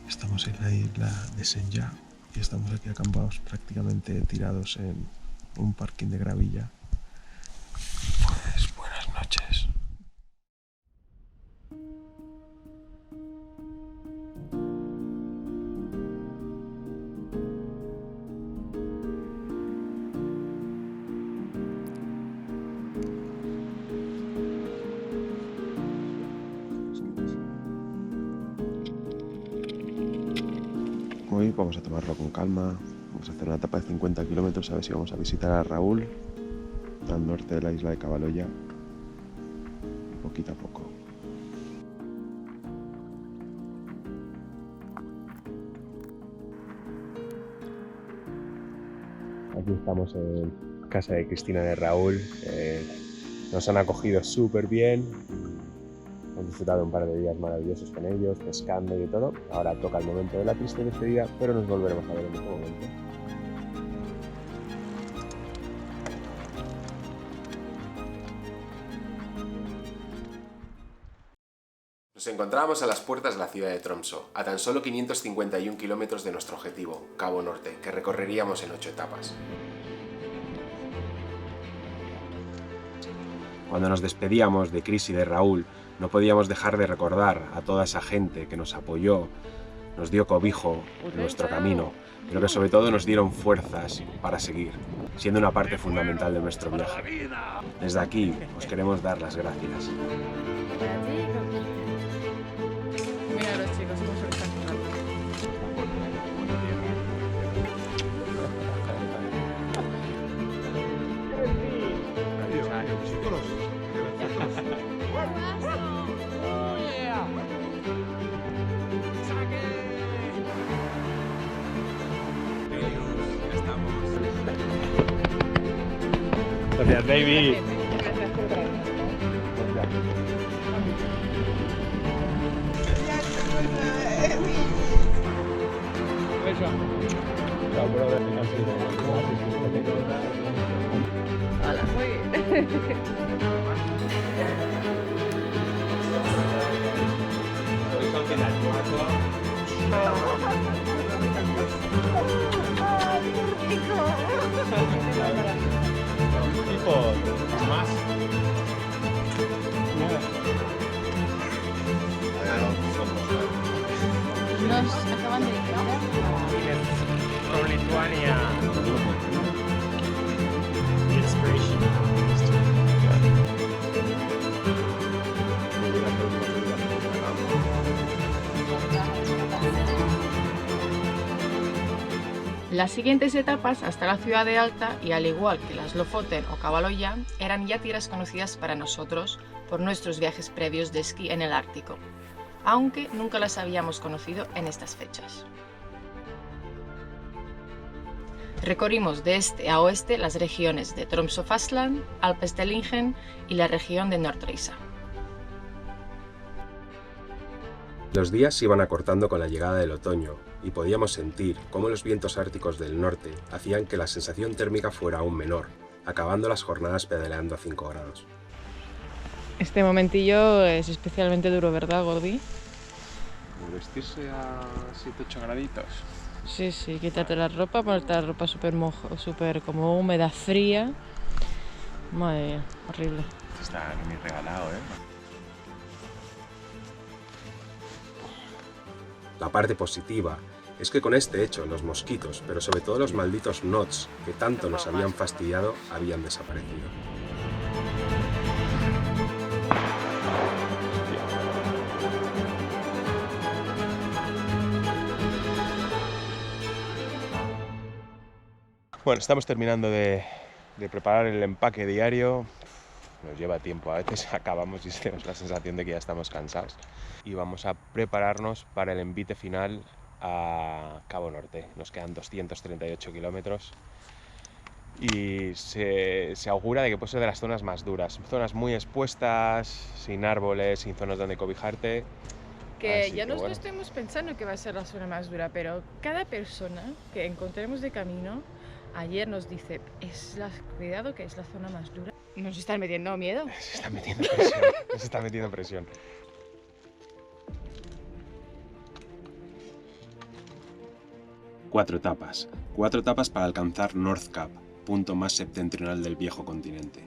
Estamos en la isla de Senja y estamos aquí acampados prácticamente tirados en un parking de gravilla. Pues buenas noches. Hoy vamos a tomarlo con calma, vamos a hacer una etapa de 50 kilómetros, a ver si vamos a visitar a Raúl, al norte de la isla de Cavaloya, poquito a poco. Aquí estamos en casa de Cristina y de Raúl. Nos han acogido súper bien. Hemos disfrutado un par de días maravillosos con ellos, pescando y todo. Ahora toca el momento de la triste despedida, pero nos volveremos a ver en otro momento. Nos encontrábamos a las puertas de la ciudad de Tromsø, a tan solo 551 kilómetros de nuestro objetivo, Cabo Norte, que recorreríamos en 8 etapas. Cuando nos despedíamos de Chris y de Raúl, no podíamos dejar de recordar a toda esa gente que nos apoyó, nos dio cobijo en nuestro camino, pero que sobre todo nos dieron fuerzas para seguir, siendo una parte fundamental de nuestro viaje. Desde aquí os queremos dar las gracias. Mira los chicos, cómo se están jugando. Gracias, baby. Hola, muy bien. Más. Nos acaban de llegar. From Lituania. Inspiration. Las siguientes etapas hasta la ciudad de Alta, y al igual que las Lofoten o Kavaloya, eran ya tierras conocidas para nosotros por nuestros viajes previos de esquí en el Ártico, aunque nunca las habíamos conocido en estas fechas. Recorrimos de este a oeste las regiones de Tromsø Fastland, Alpes de Lingen y la región de Nordreisa. Los días se iban acortando con la llegada del otoño y podíamos sentir cómo los vientos árticos del norte hacían que la sensación térmica fuera aún menor, acabando las jornadas pedaleando a 5 grados. Este momentillo es especialmente duro, ¿verdad, Gordi? Vestirse a 7-8 graditos. Sí, sí, quítate la ropa, ponerte la ropa súper como húmeda, fría. Madre mía, horrible. Está ni regalado, ¿eh? La parte positiva es que con este hecho los mosquitos, pero sobre todo los malditos knots que tanto nos habían fastidiado, habían desaparecido. Bueno, estamos terminando de preparar el empaque diario. Nos lleva tiempo, a veces acabamos y tenemos la sensación de que ya estamos cansados. Y vamos a prepararnos para el envite final a Cabo Norte. Nos quedan 238 kilómetros y se augura de que puede ser de las zonas más duras. Zonas muy expuestas, sin árboles, sin zonas donde cobijarte. Que ya nos lo estamos pensando que va a ser la zona más dura, pero cada persona que encontremos de camino ayer nos dice, cuidado que es la zona más dura. Nos están metiendo miedo. Se está metiendo presión. Se está metiendo presión. Cuatro etapas para alcanzar North Cap, punto más septentrional del viejo continente.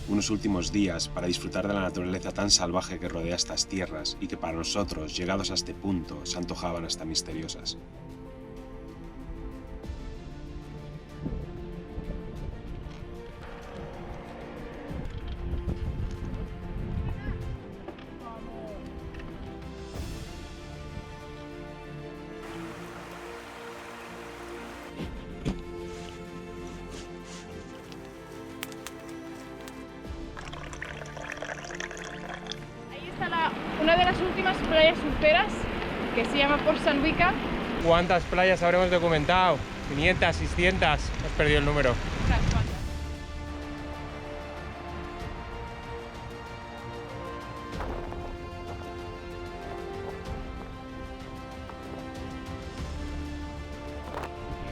Unos últimos días para disfrutar de la naturaleza tan salvaje que rodea estas tierras y que para nosotros, llegados a este punto, se antojaban hasta misteriosas. Una de las últimas playas surferas, que se llama Port Sandvika, ¿Cuántas playas habremos documentado? 500, 600, has perdido el número.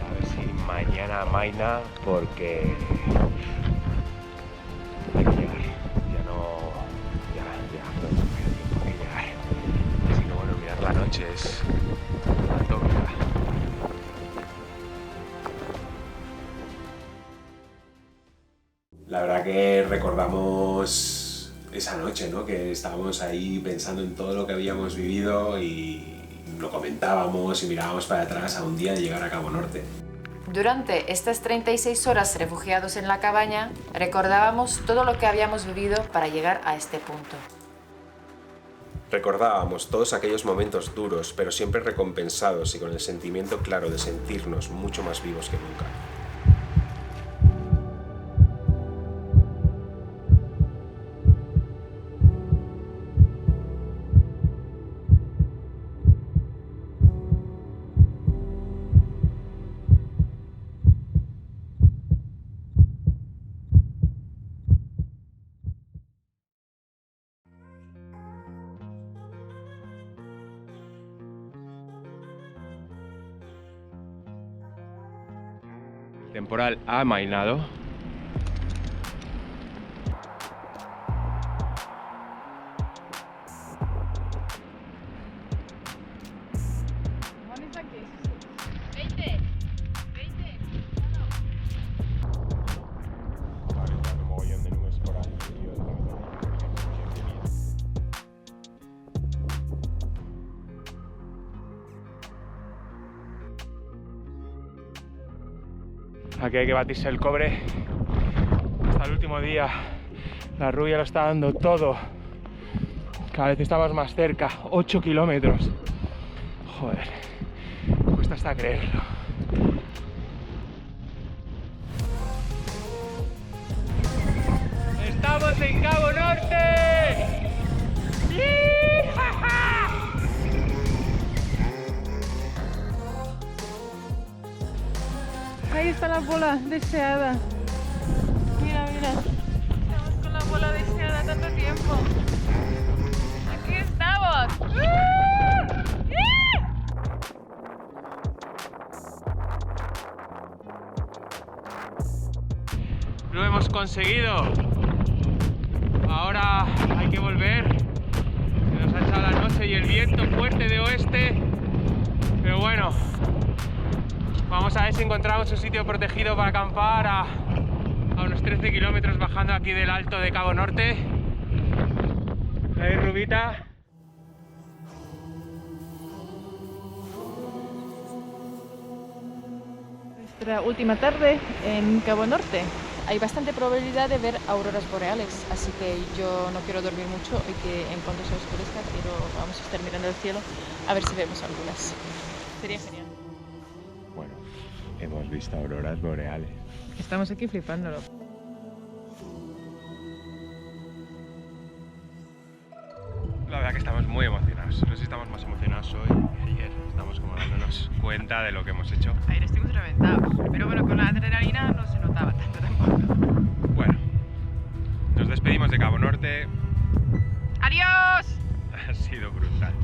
A ver si mañana amaina, porque hay que llegar. Ya no tengo tiempo que llegar. Así que bueno, mirar la noche es atómica. La verdad que recordamos esa noche, ¿no? Que estábamos ahí pensando en todo lo que habíamos vivido y lo comentábamos y mirábamos para atrás a un día de llegar a Cabo Norte. Durante estas 36 horas refugiados en la cabaña, recordábamos todo lo que habíamos vivido para llegar a este punto. Recordábamos todos aquellos momentos duros, pero siempre recompensados y con el sentimiento claro de sentirnos mucho más vivos que nunca. Temporal ha amainado. Aquí hay que batirse el cobre hasta el último día. La rubia lo está dando todo. Cada vez estamos más cerca. 8 kilómetros. Joder, cuesta hasta creerlo. ¡Estamos en Cabo Norte! ¡Yijaja! Ahí está la bola deseada. Mira, mira. Estamos con la bola deseada tanto tiempo. Aquí estamos. Lo hemos conseguido. Ahora hay que volver. Se nos ha echado la noche y el viento fuerte de oeste. Pero bueno. Vamos a ver si encontramos un sitio protegido para acampar a unos 13 kilómetros bajando aquí del alto de Cabo Norte. Ahí, Rubita. Nuestra última tarde en Cabo Norte. Hay bastante probabilidad de ver auroras boreales, así que yo no quiero dormir mucho y que en cuanto se oscurezca, pero vamos a estar mirando el cielo a ver si vemos algunas. Sería genial. Bueno, hemos visto auroras boreales. Estamos aquí flipándolo. La verdad que estamos muy emocionados. No sé si estamos más emocionados hoy que ayer. Estamos como dándonos cuenta de lo que hemos hecho. Ayer estuvimos reventados, pero bueno, con la adrenalina no se notaba tanto tampoco. Bueno, nos despedimos de Cabo Norte. ¡Adiós! Ha sido brutal.